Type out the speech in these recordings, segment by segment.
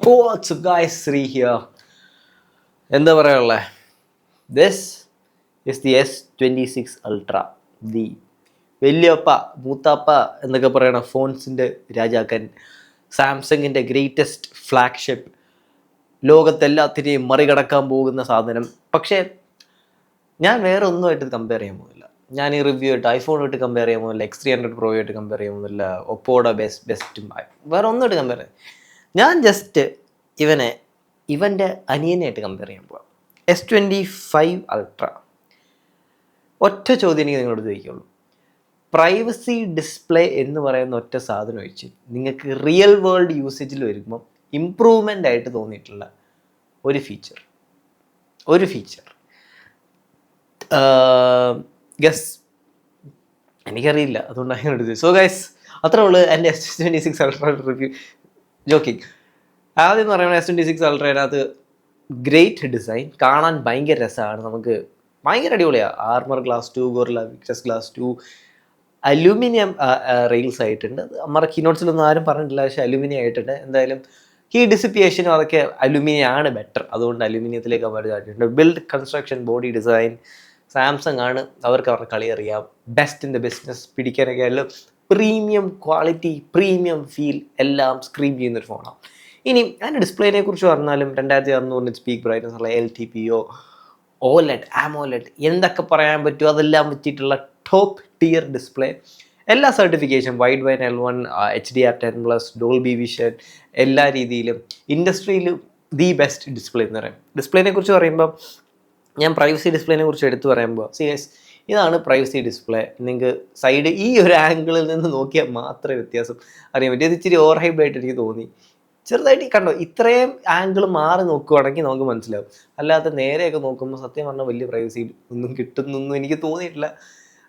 What's up guys, Sri here. എന്താ പറയാനുള്ളത്? This is the S26 Ultra, the വലിയപ്പ മൂത്താപ്പ എന്നൊക്കെ പറയണ ഫോൺസിൻ്റെ രാജാക്കൻ, സാംസങ്ങിൻ്റെ ഗ്രേറ്റസ്റ്റ് ഫ്ലാഗ്ഷിപ്പ്, ലോകത്തെല്ലാത്തിനെയും മറികടക്കാൻ പോകുന്ന സാധനം. പക്ഷേ ഞാൻ വേറെ ഒന്നുമായിട്ട് കമ്പയർ ചെയ്യാൻ പോകുന്നില്ല. ഞാൻ ഈ റിവ്യൂ ആയിട്ട് ഐഫോണായിട്ട് കമ്പയർ ചെയ്യാൻ പോകുന്നില്ല, X300 Pro ആയിട്ട് കമ്പയർ ചെയ്യാൻ പോകുന്നില്ല, ഒപ്പോയുടെ ബെസ്റ്റും വേറെ ഒന്നുമായിട്ട് കമ്പയർ ചെയ്യാം. ഞാൻ ജസ്റ്റ് ഇവൻ്റെ അനിയനായിട്ട് കമ്പയർ ചെയ്യാൻ പോവാം. S25 Ultra. ഒറ്റ ചോദ്യം എനിക്ക് നിങ്ങളോട് ചോദിക്കുള്ളൂ. പ്രൈവസി ഡിസ്പ്ലേ എന്ന് പറയുന്ന ഒറ്റ സാധനം വെച്ച് നിങ്ങൾക്ക് റിയൽ വേൾഡ് യൂസേജിൽ വരുമ്പം ഇമ്പ്രൂവ്മെൻ്റ് ആയിട്ട് തോന്നിയിട്ടുള്ള ഒരു ഫീച്ചർ ഗസ് എനിക്കറിയില്ല, അതുകൊണ്ടാണ് ഞാൻ എടുത്തത്. സോ ഗൈസ്, അത്രേ ഉള്ളൂ എൻ്റെ S26 Ultra റിവ്യൂ. ജോക്കിങ്. ആദ്യം എന്ന് പറയുന്നത് S26 Ultra'നകത്ത് ഗ്രേറ്റ് ഡിസൈൻ, കാണാൻ ഭയങ്കര രസമാണ്, നമുക്ക് ഭയങ്കര അടിപൊളിയാണ്. Armour glass 2, gorilla glass 2, aluminium rails ആയിട്ടുണ്ട്. നമ്മുടെ കീനോട്ട്സിലൊന്നും ആരും പറഞ്ഞിട്ടില്ല, പക്ഷേ അലൂമിനിയം ആയിട്ടുണ്ട്. എന്തായാലും ഹീറ്റ് ഡിസിപ്പിയേഷനും അതൊക്കെ അലൂമിനിയം ആണ് ബെറ്റർ, അതുകൊണ്ട് അലൂമിനിയത്തിലേക്ക് അവർ കാട്ടിയിട്ടുണ്ട്. Build construction, body design Samsung ആണ്, അവർക്ക് അവരുടെ കളി അറിയാം. ബെസ്റ്റ് ഇൻ ദ ബിസിനസ്, പിടിക്കാനൊക്കെ ആയാലും പ്രീമിയം ക്വാളിറ്റി, പ്രീമിയം ഫീൽ എല്ലാം സ്ക്രീൻ ചെയ്യുന്നൊരു ഫോണാണ്. ഇനി അതിൻ്റെ ഡിസ്പ്ലേനെ കുറിച്ച് പറഞ്ഞാലും 2600 സ്പീക്ക് ബ്രൈറ്റ്നസ് ഉള്ള LTPO, OLED, AMOLED എന്തൊക്കെ പറയാൻ പറ്റുമോ അതെല്ലാം പറ്റിയിട്ടുള്ള ടോപ്പ് ടിയർ ഡിസ്പ്ലേ. എല്ലാ certification, Widevine L1, HDR10+, Dolby vision, എല്ലാ രീതിയിലും ഇൻഡസ്ട്രിയിൽ ദി ബെസ്റ്റ് ഡിസ്പ്ലേ എന്ന് പറയും. ഡിസ്പ്ലേനെ കുറിച്ച് പറയുമ്പോൾ ഞാൻ പ്രൈവസി ഡിസ്പ്ലേനെ കുറിച്ച് എടുത്തു പറയുമ്പോൾ ഇതാണ് പ്രൈവസി ഡിസ്പ്ലേ. നിങ്ങൾക്ക് സൈഡ് ഈ ഒരു ആംഗിളിൽ നിന്ന് നോക്കിയാൽ മാത്രമേ വ്യത്യാസം അറിയാൻ പറ്റൂ. ഇത് ഇച്ചിരി ഓവർ ഹൈബ്ഡ് ആയിട്ട് എനിക്ക് തോന്നി. ചെറുതായിട്ട് കണ്ടോ, ഇത്രയും ആംഗിൾ മാറി നോക്കുവാണെങ്കിൽ നമുക്ക് മനസ്സിലാവും. അല്ലാതെ നേരെയൊക്കെ നോക്കുമ്പോൾ സത്യം പറഞ്ഞാൽ വലിയ പ്രൈവസി ഒന്നും കിട്ടുന്നൊന്നും എനിക്ക് തോന്നിയിട്ടില്ല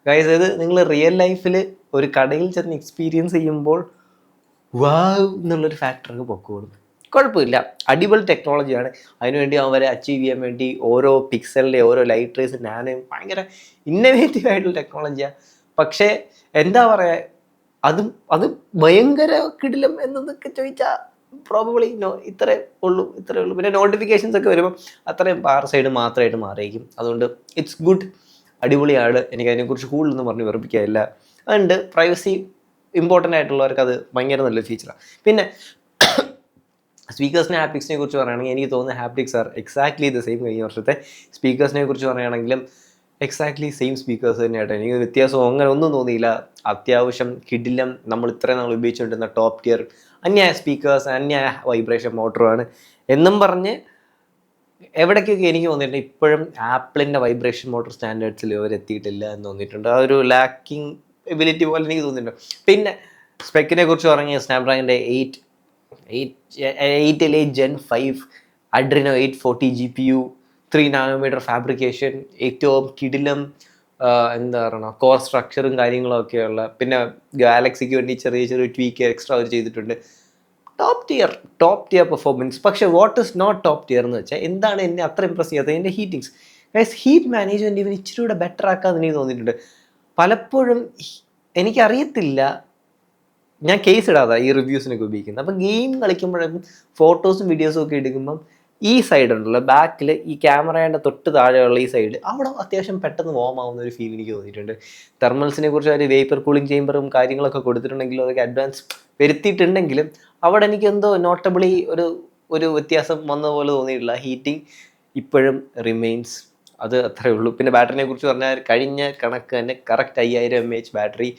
ഗൈസ്. ഇത് നിങ്ങൾ റിയൽ ലൈഫിൽ ഒരു കടയിൽ ചെന്ന് എക്സ്പീരിയൻസ് ചെയ്യുമ്പോൾ വാവ് എന്നുള്ളൊരു ഫാക്ടറൊക്കെ പൊക്കോളും. കുഴപ്പമില്ല, അടിപൊളി ടെക്നോളജിയാണ്. അതിനുവേണ്ടി അവരെ അച്ചീവ് ചെയ്യാൻ വേണ്ടി ഓരോ പിക്സലിൻ്റെ ഓരോ ലൈറ്റ് റേസ് നാനോയും ഭയങ്കര ഇന്നവേറ്റീവ് ആയിട്ടുള്ള ടെക്നോളജിയാണ്. പക്ഷേ എന്താ പറയുക, അത് ഭയങ്കര കിടിലം എന്നൊക്കെ ചോദിച്ചാൽ പ്രോബബ്ലി നോ. ഇത്രേ ഉള്ളൂ. പിന്നെ നോട്ടിഫിക്കേഷൻസ് ഒക്കെ വരുമ്പോൾ അത്രയും പാർ സൈഡ് മാത്രമായിട്ട് മാറിയിരിക്കും. അതുകൊണ്ട് ഇറ്റ്സ് ഗുഡ്, അടിപൊളിയാണ്. എനിക്ക് അതിനെക്കുറിച്ച് കൂടുതലൊന്നും പറഞ്ഞ് വെറുപ്പിക്കാനില്ല. അതുകൊണ്ട് പ്രൈവസി ഇമ്പോർട്ടൻ്റ് ആയിട്ടുള്ളവർക്ക് അത് ഭയങ്കര നല്ലൊരു ഫീച്ചറാണ്. പിന്നെ സ്പീക്കേഴ്സിനെ ഹാപ്റ്റിക്സിനെ കുറിച്ച് പറയുകയാണെങ്കിൽ എനിക്ക് തോന്നുന്ന haptics R exactly the same. കഴിഞ്ഞ വർഷത്തെ സ്പീക്കേഴ്സിനെ കുറിച്ച് പറയുകയാണെങ്കിലും എക്സാക്ട്ലി സെയിം സ്പീക്കേഴ്സ് തന്നെയായിട്ട് എനിക്ക് വ്യത്യാസം അങ്ങനെ ഒന്നും തോന്നിയില്ല. അത്യാവശ്യം കിടിലം, നമ്മൾ ഇത്രയും നാൾ ഉപയോഗിച്ചുകൊണ്ടിരുന്ന ടോപ്പ് ടിയർ അന്യായ സ്പീക്കേഴ്സ്, അന്യായ വൈബ്രേഷൻ മോട്ടറുമാണ് എന്നും പറഞ്ഞ് എവിടേക്കൊക്കെ എനിക്ക് തോന്നിയിട്ടുണ്ട് ഇപ്പോഴും ആപ്പിളിൻ്റെ വൈബ്രേഷൻ മോട്ടർ സ്റ്റാൻഡേർഡ്സിൽ ഇവർ എത്തിയിട്ടില്ല എന്ന് തോന്നിയിട്ടുണ്ട്. ആ ഒരു ലാക്കിംഗ് എബിലിറ്റി പോലെ എനിക്ക് തോന്നിയിട്ടുണ്ട്. പിന്നെ സ്പെക്കിനെ കുറിച്ച് പറഞ്ഞാൽ സ്നാപ്ഡ്രാഗണിൻ്റെ 8 Gen 5 Adreno 840 GPU, 3 nanometer fabrication, ഏറ്റവും കിടിലം എന്താ പറയുക കോർ സ്ട്രക്ചറും കാര്യങ്ങളൊക്കെയുള്ള. പിന്നെ ഗാലക്സിക്ക് വേണ്ടി ചെറിയ ട്വീക്ക് എക്സ്ട്രാ അവർ ചെയ്തിട്ടുണ്ട്. Top tier performance. പക്ഷേ what is not top tier എന്ന് വെച്ചാൽ എന്താണ് എന്നെ അത്ര ഇമ്പ്രസ് ചെയ്യാത്തത്, എൻ്റെ ഹീറ്റിങ്സ്. ഹീറ്റ് മാനേജ്മെൻറ്റ് ഇവർ ഇച്ചിരി കൂടെ ബെറ്റർ ആക്കാമെന്ന് എനിക്ക് തോന്നിയിട്ടുണ്ട്. പലപ്പോഴും എനിക്കറിയത്തില്ല, ഞാൻ കേസ് ഇടാതെ ഈ റിവ്യൂസിനൊക്കെ ഉപയോഗിക്കുന്നത്. അപ്പം ഗെയിം കളിക്കുമ്പോഴേക്കും ഫോട്ടോസും വീഡിയോസും ഒക്കെ എടുക്കുമ്പം ഈ സൈഡ് ഉണ്ടല്ലോ, ബാക്കിൽ ഈ ക്യാമറയുടെ തൊട്ട് താഴെയുള്ള ഈ സൈഡ്, അവിടെ അത്യാവശ്യം പെട്ടെന്ന് വാം ആവുന്ന ഒരു ഫീൽ എനിക്ക് തോന്നിയിട്ടുണ്ട്. തെർമൽസിനെ കുറിച്ച് ഒരു വേപ്പർ കൂളിംഗ് ചേമ്പറും കാര്യങ്ങളൊക്കെ കൊടുത്തിട്ടുണ്ടെങ്കിലും അതൊക്കെ അഡ്വാൻസ് വരുത്തിയിട്ടുണ്ടെങ്കിലും അവിടെ എനിക്കെന്തോ നോട്ടബിളി ഒരു വ്യത്യാസം വന്ന പോലെ തോന്നിയിട്ടില്ല. ഹീറ്റിംഗ് ഇപ്പോഴും റിമെയിൻസ്, അത് അത്രയേ ഉള്ളൂ. പിന്നെ ബാറ്ററിനെ കുറിച്ച് പറഞ്ഞാൽ കഴിഞ്ഞ കണക്ക് തന്നെ കറക്റ്റ് 5000 mAh ബാറ്ററി.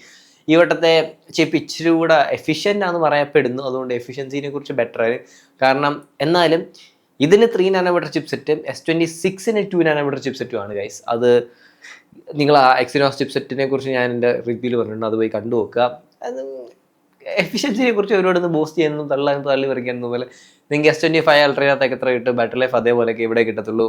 ഈ വട്ടത്തെ ചിപ്പ് ഇച്ചിരി കൂടെ എഫിഷ്യൻ്റ് ആണെന്ന് പറയപ്പെടുന്നു, അതുകൊണ്ട് എഫിഷ്യൻസിനെ കുറിച്ച് ബെറ്റർ ആണ്. കാരണം എന്നാലും ഇതിന് 3 nanometer ചിപ്പ് സെറ്റും S26-ന് 2 nanometer ചിപ്പ് സെറ്റും ആണ് ഗൈസ്. അത് നിങ്ങൾ ആ എക്സിനോസ് ചിപ്പ് സെറ്റിനെ കുറിച്ച് ഞാൻ എൻ്റെ റിവ്യൂവിൽ പറഞ്ഞിട്ടുണ്ട്, അത് പോയി കണ്ടു നോക്കുക. അത് എഫിഷ്യൻസിനെ കുറിച്ച് ഒരുപാടൊന്ന് ബൂസ്റ്റ് ചെയ്യുന്നതും തള്ളി പറിക്കുന്നത് പോലെ നിങ്ങൾക്ക് S25 Ultra'നകത്തൊക്കെ എത്ര കിട്ടും ബാറ്ററി ലൈഫ്, അതേപോലെയൊക്കെ ഇവിടെ കിട്ടത്തുള്ളൂ.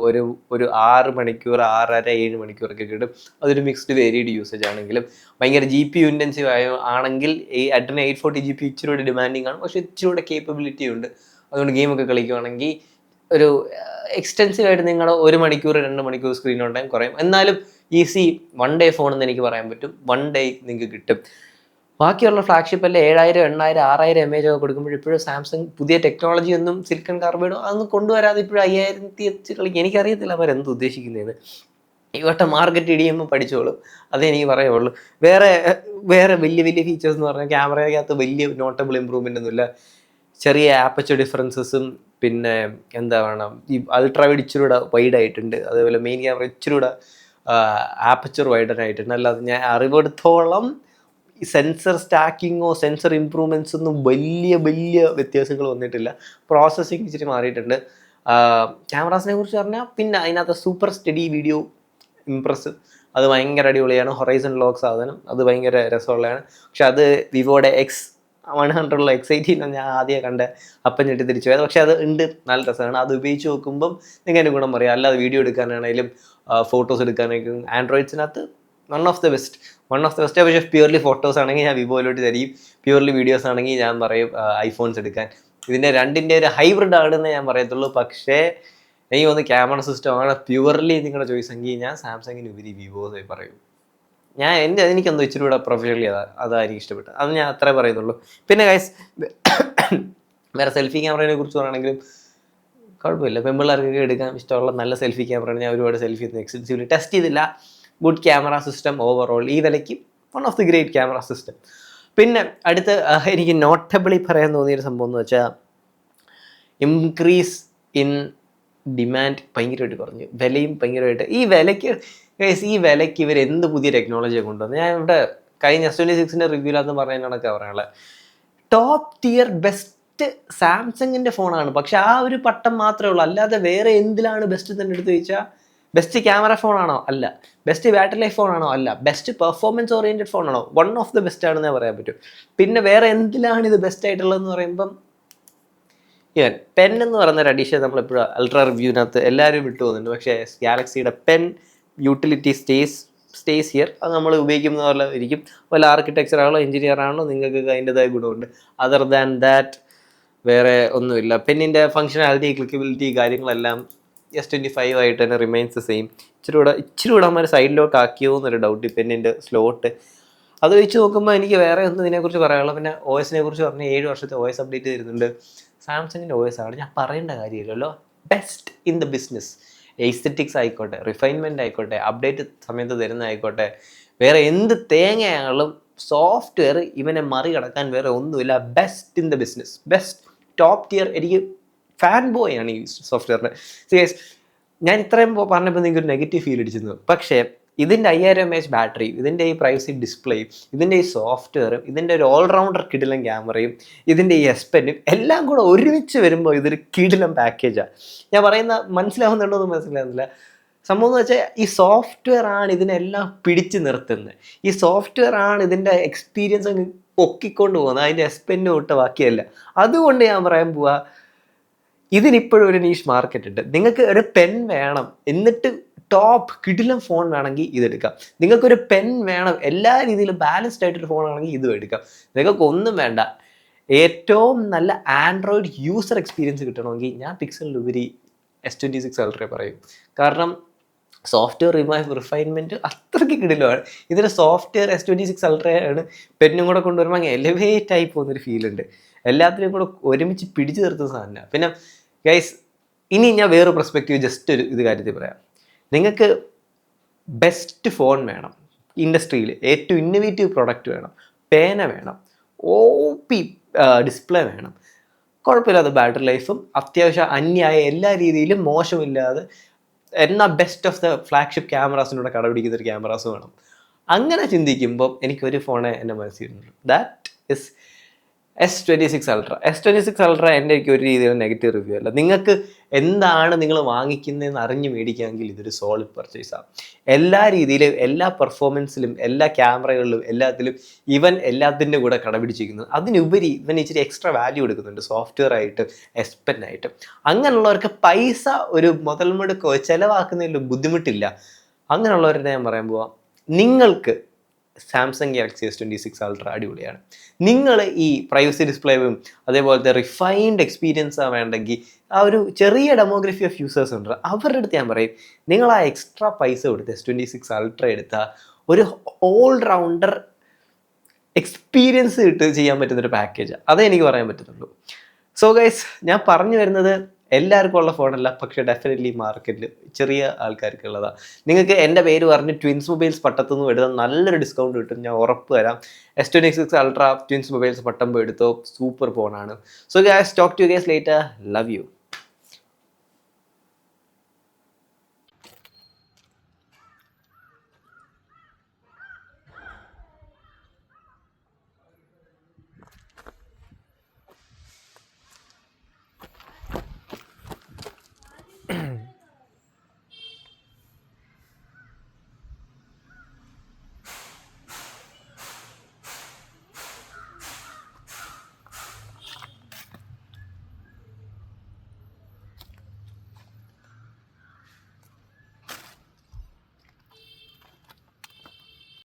ഒരു 6 മണിക്കൂർ, 6.5, 7 മണിക്കൂറൊക്കെ കിട്ടും. അതൊരു മിക്സ്ഡ് വേരിയഡ് യൂസേജ് ആണെങ്കിലും. ഭയങ്കര GPU ഇൻറ്റൻസീവ് ആണെങ്കിൽ ഈ Adreno 840 GPU ഇച്ചിരി കൂടെ ഡിമാൻഡിങ് ആണ്, പക്ഷേ ഇച്ചിരി കൂടെ കേപ്പബിലിറ്റി ഉണ്ട്. അതുകൊണ്ട് ഗെയിമൊക്കെ കളിക്കുവാണെങ്കിൽ ഒരു എക്സ്റ്റെൻസീവ് ആയിട്ട് നിങ്ങളുടെ 1 മണിക്കൂർ 2 മണിക്കൂർ സ്ക്രീൻ ഓൺ ടൈം കുറയും. എന്നാലും ഈസി 1 day ഫോൺ എന്ന് എനിക്ക് പറയാൻ പറ്റും. 1 day നിങ്ങൾക്ക് കിട്ടും. ബാക്കിയുള്ള ഫ്ലാഗ്ഷിപ്പ് എല്ലാം 7000, 8000, 6000 mAh ഒക്കെ കൊടുക്കുമ്പോൾ ഇപ്പോഴും സാംസങ് പുതിയ ടെക്നോളജി ഒന്നും സിലിക്കൺ കാർബൈഡോ അതൊന്നും കൊണ്ടുവരാതെ ഇപ്പോഴും 5000 വെച്ച് കളിക്കും. എനിക്കറിയത്തില്ല അവരെന്ത് ഉദ്ദേശിക്കുന്നതെന്ന്. ഈ വട്ടം മാർക്കറ്റ് ഇടിയുമ്പോൾ പഠിച്ചോളും, അതേ എനിക്ക് പറയുള്ളൂ. വേറെ വേറെ വലിയ വലിയ ഫീച്ചേഴ്സ് എന്ന് പറഞ്ഞാൽ ക്യാമറയ്ക്കകത്ത് വലിയ നോട്ടബിൾ ഇമ്പ്രൂവ്മെൻ്റ് ഒന്നുമില്ല. ചെറിയ ആപ്പച്ചർ ഡിഫറൻസസും പിന്നെ എന്താ വേണം ഈ അൾട്രാ വൈഡ് ഇച്ചിരി കൂടെ വൈഡ് ആയിട്ടുണ്ട്. അതേപോലെ മെയിൻ ക്യാമറ ഇച്ചിരി കൂടെ ആപ്പച്ചർ വൈഡൻ ആയിട്ടുണ്ട്. അല്ലാതെ ഞാൻ അറിവെടുത്തോളം സെൻസർ സ്റ്റാക്കിങ്ങോ സെൻസർ ഇമ്പ്രൂവ്മെൻറ്റ്സ് ഒന്നും വലിയ വലിയ വ്യത്യാസങ്ങൾ വന്നിട്ടില്ല. പ്രോസസ്സിങ് ഇച്ചിരി മാറിയിട്ടുണ്ട്. ക്യാമറാസിനെ കുറിച്ച് പറഞ്ഞാൽ പിന്നെ അതിനകത്ത് സൂപ്പർ സ്റ്റഡി വീഡിയോ ഇംപ്രസ്, അത് ഭയങ്കര അടിപൊളിയാണ്. ഹൊറൈസൺ ലോക്ക് സാധനം അത് ഭയങ്കര രസമുള്ളതാണ്. പക്ഷെ അത് വിവോയുടെ X100 X80 ഞാൻ ആദ്യം കണ്ട അപ്പം ഞെട്ടി തിരിച്ചു പോയത്. പക്ഷെ അത് ഉണ്ട്, നല്ല രസമാണ്. അത് ഉപയോഗിച്ച് നോക്കുമ്പം നിങ്ങൾക്ക് എൻ്റെ ഗുണം പറയാം. അല്ലാതെ വീഡിയോ എടുക്കാനാണെങ്കിലും ഫോട്ടോസ് എടുക്കാനാണെങ്കിലും ആൻഡ്രോയിഡ്സിനകത്ത് വൺ ഓഫ് ദ ബെസ്റ്റ്. പക്ഷേ പ്യൂർലി ഫോട്ടോസ് ആണെങ്കിൽ ഞാൻ വിവോയിലോട്ട് തരും, പ്യൂർലി വീഡിയോസ് ആണെങ്കിൽ ഞാൻ പറയും ഐഫോൺസ് എടുക്കാൻ. ഇതിൻ്റെ രണ്ടിൻ്റെ ഒരു ഹൈബ്രിഡ് ആണെന്ന് ഞാൻ പറയത്തുള്ളൂ. പക്ഷേ എനിക്ക് തോന്നുന്നു ക്യാമറ സിസ്റ്റം ആണ് പ്യുവർലി നിങ്ങളുടെ ചോയ്സ് എങ്കിൽ ഞാൻ സാംസങ്ങിന് ഉപരി വിവോസേ പറയൂ. എനിക്കെന്തോ ഇച്ചിരി കൂടെ പ്രൊഫഷണലി അതാണ് എനിക്ക് ഇഷ്ടപ്പെട്ടത്. അത് ഞാൻ അത്രേ പറയുന്നുള്ളൂ. പിന്നെ ഗൈസ് വേറെ സെൽഫി ക്യാമറയെ കുറിച്ച് പറയുകയാണെങ്കിലും കുഴപ്പമില്ല, പെൺപിള്ളേർക്കൊക്കെ എടുക്കാൻ ഇഷ്ടമുള്ള നല്ല സെൽഫി ക്യാമറയാണ്. ഞാൻ ഒരുപാട് സെൽഫി ഒന്നും എക്സ്റ്റെൻസീവ്ലി ടെസ്റ്റ് ചെയ്തില്ല. ഗുഡ് ക്യാമറ സിസ്റ്റം ഓവറോൾ ഈ വിലയ്ക്ക് one of the great camera system. പിന്നെ അടുത്ത് എനിക്ക് നോട്ടബിളി പറയാൻ തോന്നിയൊരു സംഭവം എന്ന് വെച്ചാൽ ഇൻക്രീസ് ഇൻ ഡിമാൻഡ് ഭയങ്കരമായിട്ട് കുറഞ്ഞു, വിലയും ഭയങ്കരമായിട്ട്. ഈ വിലയ്ക്ക് ഇവർ എന്ത് പുതിയ ടെക്നോളജിയാണ് കൊണ്ടുവന്നത്? ഞാൻ ഇവിടെ കഴിഞ്ഞ S26 റിവ്യൂലാന്ന് പറഞ്ഞതിനൊക്കെ പറയാനുള്ളത് ടോപ്പ് ടിയർ ബെസ്റ്റ് സാംസങ്ങിൻ്റെ ഫോണാണ്. പക്ഷെ ആ ഒരു പട്ടം മാത്രമേ ഉള്ളൂ. അല്ലാതെ വേറെ എന്തിലാണ് ബെസ്റ്റ് തന്നെ എടുത്ത് ചോദിച്ചാൽ ബെസ്റ്റ് ക്യാമറ ഫോണാണോ? അല്ല. ബെസ്റ്റ് ബാറ്ററി ലൈഫ് ഫോണാണോ? അല്ല. ബെസ്റ്റ് പെർഫോമൻസ് ഓറിയൻറ്റഡ് ഫോണാണോ? വൺ ഓഫ് ദ ബെസ്റ്റ് ആണെന്നേ പറയാൻ പറ്റും. പിന്നെ വേറെ എന്തിലാണ് ഇത് ബെസ്റ്റ് ആയിട്ടുള്ളതെന്ന് പറയുമ്പം പെൻ എന്ന് പറയുന്ന ഒരു അഡീഷൻ നമ്മളെപ്പോഴും അൾട്രാ റിവ്യൂവിനകത്ത് എല്ലാവരും വിട്ടു പോകുന്നുണ്ട്. പക്ഷേ ഗാലക്സിയുടെ പെൻ യൂട്ടിലിറ്റി സ്റ്റേസ് ഹിയർ. അത് നമ്മൾ ഉപയോഗിക്കുന്ന പോലെ ഇരിക്കും. വല്ല ആർക്കിടെക്ചർ ആണോ എഞ്ചിനീയർ ആണോ നിങ്ങൾക്ക് അതിൻ്റെതായ ഗുണമുണ്ട്. അതർ ദാൻ ദാറ്റ് വേറെ ഒന്നുമില്ല. പെന്നിൻ്റെ ഫങ്ഷനാലിറ്റി, ക്ലിക്കബിലിറ്റി കാര്യങ്ങളെല്ലാം S25 ആയിട്ട് തന്നെ റിമൈൻസ് ദ സെയിം. ഇച്ചിരി കൂടെ അമ്മ സൈഡിലോട്ട് ആക്കിയോ എന്നൊരു ഡൗട്ട് ഈ പെന്നിൻ്റെ സ്ലോട്ട്. അത് വെച്ച് നോക്കുമ്പോൾ എനിക്ക് വേറെ ഒന്നും ഇതിനെക്കുറിച്ച് പറയാനുള്ളൂ. പിന്നെ OSനെ കുറിച്ച് പറഞ്ഞാൽ 7 വർഷത്തെ OS അപ്ഡേറ്റ് തരുന്നുണ്ട്. സാംസങ്ങിൻ്റെ OS ആണ്, ഞാൻ പറയേണ്ട കാര്യമില്ലല്ലോ. Best in the business. Aesthetics ആയിക്കോട്ടെ, റിഫൈൻമെൻറ്റ് ആയിക്കോട്ടെ, അപ്ഡേറ്റ് സമയത്ത് തരുന്നതായിക്കോട്ടെ, വേറെ എന്ത് തേങ്ങയാണെങ്കിലും സോഫ്റ്റ്വെയർ ഇവനെ മറികടക്കാൻ വേറെ ഒന്നുമില്ല. Best in the business, best top tear. എനിക്ക് ഫാൻ ബോയ് ആണ് ഈ സോഫ്റ്റ്വെയറിൻ്റെ. സീരിയസ്, ഞാൻ ഇത്രയും പറഞ്ഞപ്പോൾ നിങ്ങൾക്ക് ഒരു നെഗറ്റീവ് ഫീൽ അടിച്ചിരുന്നു. പക്ഷേ ഇതിൻ്റെ 5000 mAh ബാറ്ററി, ഇതിൻ്റെ ഈ പ്രൈവസി ഡിസ്പ്ലേയും, ഇതിൻ്റെ ഈ സോഫ്റ്റ്വെയറും, ഇതിൻ്റെ ഒരു ഓൾറൗണ്ടർ കിടിലൻ ക്യാമറയും, ഇതിൻ്റെ ഈ S Pen എല്ലാം കൂടെ ഒരുമിച്ച് വരുമ്പോൾ ഇതൊരു കിടിലൻ പാക്കേജാണ്. ഞാൻ പറയുന്ന മനസ്സിലാവുന്നുണ്ടോ എന്ന് മനസ്സിലാവുന്നില്ല. സംഭവം എന്ന് വെച്ചാൽ ഈ സോഫ്റ്റ്വെയർ ആണ് ഇതിനെല്ലാം പിടിച്ച് നിർത്തുന്നത്. ഈ സോഫ്റ്റ്വെയർ ആണ് ഇതിൻ്റെ എക്സ്പീരിയൻസ് അങ്ങ് പൊക്കിക്കൊണ്ട് പോകുന്നത്, അതിൻ്റെ S Pen തൊട്ട് ബാക്കിയല്ല. അതുകൊണ്ട് ഞാൻ പറയാൻ പോവാ, ഇതിനിപ്പോഴും ഒരു നീഷ് മാർക്കറ്റ് ഉണ്ട്. നിങ്ങൾക്ക് ഒരു പെൻ വേണം, എന്നിട്ട് ടോപ്പ് കിടിലൻ ഫോൺ വേണമെങ്കിൽ ഇതെടുക്കാം. നിങ്ങൾക്കൊരു പെൻ വേണം, എല്ലാ രീതിയിലും ബാലൻസ്ഡ് ആയിട്ടൊരു ഫോൺ ആണെങ്കിൽ ഇതും എടുക്കാം. നിങ്ങൾക്ക് ഒന്നും വേണ്ട, ഏറ്റവും നല്ല ആൻഡ്രോയിഡ് യൂസർ എക്സ്പീരിയൻസ് കിട്ടണമെങ്കിൽ ഞാൻ പിക്സലിലുപരി S26 Ultra പറയും. കാരണം സോഫ്റ്റ്വെയർ റിഫൈൻമെൻറ്റ് അത്രയ്ക്ക് കിടിലമാണ്. ഇതിൻ്റെ സോഫ്റ്റ്വെയർ S26 Ultra ആണ്. പെന്നും കൂടെ കൊണ്ടുവരുമ്പോൾ അങ്ങ് എലിവേറ്റ് ആയി പോകുന്നൊരു ഫീലുണ്ട്. എല്ലാത്തിനും കൂടെ ഒരുമിച്ച് പിടിച്ചു നിർത്തുന്ന സാധനമാണ്. പിന്നെ ഗൈസ്, ഇനി ഞാൻ വേറൊരു പെർസ്പെക്റ്റീവ് ജസ്റ്റ് ഒരു കാര്യത്തിൽ പറയാം. നിങ്ങൾക്ക് ബെസ്റ്റ് ഫോൺ വേണം, ഇൻഡസ്ട്രിയിൽ ഏറ്റവും ഇന്നോവേറ്റീവ് പ്രൊഡക്റ്റ് വേണം, പേന വേണം, OP ഡിസ്പ്ലേ വേണം, കുഴപ്പമില്ലാതെ ബാറ്ററി ലൈഫും അത്യാവശ്യം അന്യായ എല്ലാ രീതിയിലും മോശമില്ലാതെ എന്നാൽ ബെസ്റ്റ് ഓഫ് ദ ഫ്ലാഗ്ഷിപ്പ് ക്യാമറാസിനൂടെ കടപിടിക്കുന്ന ഒരു ക്യാമറാസ് വേണം. അങ്ങനെ ചിന്തിക്കുമ്പോൾ എനിക്കൊരു ഫോണേ എൻ്റെ മനസ്സിൽ വരുന്നുള്ളൂ. That is S26 Ultra. S26 Ultra എൻ്റെ ഒരു രീതിയിലും നെഗറ്റീവ് റിവ്യൂ അല്ല. നിങ്ങൾക്ക് എന്താണ് നിങ്ങൾ വാങ്ങിക്കുന്നതെന്ന് അറിഞ്ഞ് മേടിക്കാമെങ്കിൽ ഇതൊരു സോളിഡ് പർച്ചേസാണ്. എല്ലാ രീതിയിലും, എല്ലാ പെർഫോമൻസിലും, എല്ലാ ക്യാമറകളിലും, എല്ലാത്തിലും ഇവൻ എല്ലാത്തിൻ്റെ കൂടെ കടപിടിച്ചിരിക്കുന്നത്. അതിനുപരി ഇവൻ ഇച്ചിരി എക്സ്ട്രാ വാല്യൂ എടുക്കുന്നുണ്ട് സോഫ്റ്റ്വെയർ ആയിട്ട്, S Pen ആയിട്ട്. അങ്ങനെയുള്ളവർക്ക് പൈസ ഒരു മുതൽ മുടക്കോ ചിലവാക്കുന്നതിൽ ബുദ്ധിമുട്ടില്ല. അങ്ങനെയുള്ളവരുടെ ഞാൻ പറയാൻ പോവാം, നിങ്ങൾക്ക് സാംസങ് ഗാലക്സി S26 Ultra അടിപൊളിയാണ്. നിങ്ങൾ ഈ പ്രൈവസി ഡിസ്പ്ലേയും അതേപോലത്തെ റിഫൈൻഡ് എക്സ്പീരിയൻസാണ് വേണ്ടെങ്കിൽ ആ ഒരു ചെറിയ ഡെമോഗ്രഫി ഓഫ് യൂസേഴ്സ് ഉണ്ട്, അവരുടെ അടുത്ത് ഞാൻ പറയും നിങ്ങൾ ആ എക്സ്ട്രാ പൈസ കൊടുത്ത് S26 Ultra എടുത്താൽ ഒരു ഓൾ റൗണ്ടർ എക്സ്പീരിയൻസ് ഇട്ട് ചെയ്യാൻ പറ്റുന്നൊരു പാക്കേജ്. അതേ എനിക്ക് പറയാൻ പറ്റത്തുള്ളൂ. സോ ഗൈസ്, ഞാൻ പറഞ്ഞു വരുന്നത് എല്ലാവർക്കും ഉള്ള ഫോണല്ല, പക്ഷേ ഡെഫിനറ്റ്ലി മാർക്കറ്റിൽ ചെറിയ ആൾക്കാർക്കുള്ളതാണ്. നിങ്ങൾക്ക് എൻ്റെ പേര് പറഞ്ഞ് ട്വിൻസ് മൊബൈൽസ് പട്ടത്തുനിന്ന് എടുത്താൽ നല്ലൊരു ഡിസ്കൗണ്ട് കിട്ടും, ഞാൻ ഉറപ്പ് തരാം. S26 Ultra ട്വിൻസ് മൊബൈൽസ് പട്ടം പോയി എടുത്തോ, സൂപ്പർ ഫോണാണ്. So guys, talk to you guys later. Love U.